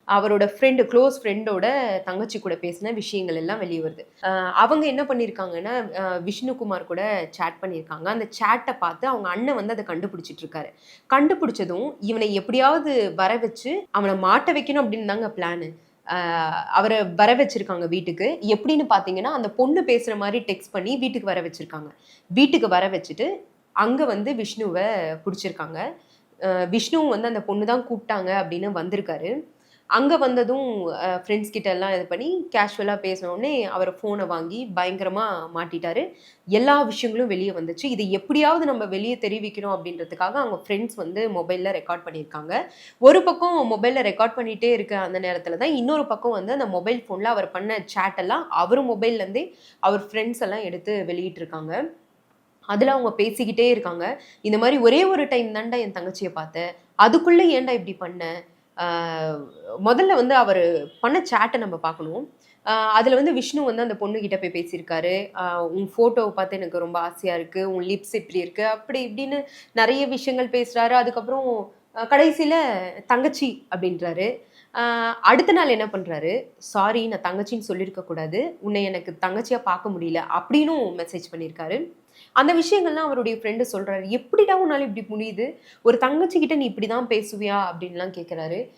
அவரோட friend close ஃப்ரெண்டோட தங்கச்சி கூட பேசின விஷயங்கள் எல்லாம் வெளிய வருது. அவங்க என்ன பண்ணியிருக்காங்கன்னா, விஷ்ணுகுமார் கூட சேட் பண்ணியிருக்காங்க. அந்த சேட்ட பார்த்து அவங்க அண்ணன் வந்து அத கண்டுபிடிச்சிட்டு இருக்காரு. கண்டுபிடிச்சதும் இவன எப்படியாவது வர வச்சு அவன மாட்ட வைக்கணும் அப்படின்னு தாங்க பிளானு. அவர வர வச்சிருக்காங்க வீட்டுக்கு. எப்படின்னு பார்த்தீங்கன்னா, அந்த பொண்ணு பேசுற மாரி டெக்ஸ்ட் பண்ணி வீட்டுக்கு வர வச்சிருக்காங்க. வீட்டுக்கு வர வச்சுட்டு, அங்க வந்து விஷ்ணுவ புடிச்சிருக்காங்க. விஷ்ணுவும் வந்து அந்த பொண்ணு தான் கூப்ட்டாங்க அப்படின்னு வந்திருக்காரு. அங்க வந்ததும் ஃப்ரெண்ட்ஸ் கிட்ட எல்லாம் இது பண்ணி கேஷுவலா பேசினோனே அவர ஃபோன வாங்கி பயங்கரமா மாட்டிட்டாரு. எல்லா விஷயங்களும் வெளிய வந்துச்சு. இத எப்படியாவது நம்ம வெளிய தெரிவிக்கணும் அப்படின்றதுக்காக அவங்க ஃப்ரெண்ட்ஸ் வந்து மொபைல்ல ரெக்கார்ட் பண்ணியிருக்காங்க. ஒரு பக்கம் மொபைல்ல ரெக்கார்ட் பண்ணிட்டே இருக்க அந்த நேரத்துல தான் இன்னொரு பக்கம் வந்து அந்த மொபைல் ஃபோன்ல அவர் பண்ண சேட் எல்லாம் அவரு மொபைல்ல இருந்தே அவர் ஃப்ரெண்ட்ஸ் எல்லாம் எடுத்து வெளியிட்டிருக்காங்க. அதுல அவங்க பேசிக்கிட்டே இருக்காங்க. இந்த மாரி "ஒரே ஒரு டைம் தான்டா என் தங்கச்சிய பார்த்தேன். அதுக்குள்ள ஏன்டா இப்படி பண்ண?" ஆ முதல்ல வந்து அவரு பண்ண சேட்ட நம்ம பார்க்கணும். அதுல வந்து விஷ்ணு வந்து அந்த பொண்ணுகிட்ட போய் பேசியிருக்காரு. "உன் ஃபோட்டோவ பார்த்து எனக்கு ரொம்ப ஆசையா இருக்கு. உன் லிப்ஸ் இப்படி இருக்கு." அப்படி இப்படின்னு நெறைய விஷயங்கள் பேசுறாரு. அதுக்கப்புறம் கடைசில தங்கச்சி அப்படின்றாரு. அ அடுத்த நாள் என்ன பண்றாரு, "சாரி நான் தங்கச்சின்னு சொல்லியிருக்க கூடாது. உன்னை எனக்கு தங்கச்சியா பார்க்க முடியல." அப்படின்னும் மெசேஜ் பண்ணியிருக்காரு. அந்த விஷயங்கள்லாம் அவருடைய ஃப்ரெண்டு சொல்றாரு. "எப்படிடா உன்னால இப்படி முடியுது? ஒரு தங்கச்சி கிட்ட நீ இப்படிதான் பேசுவியா?" அப்படின்லாம் கேட்கிறாரு.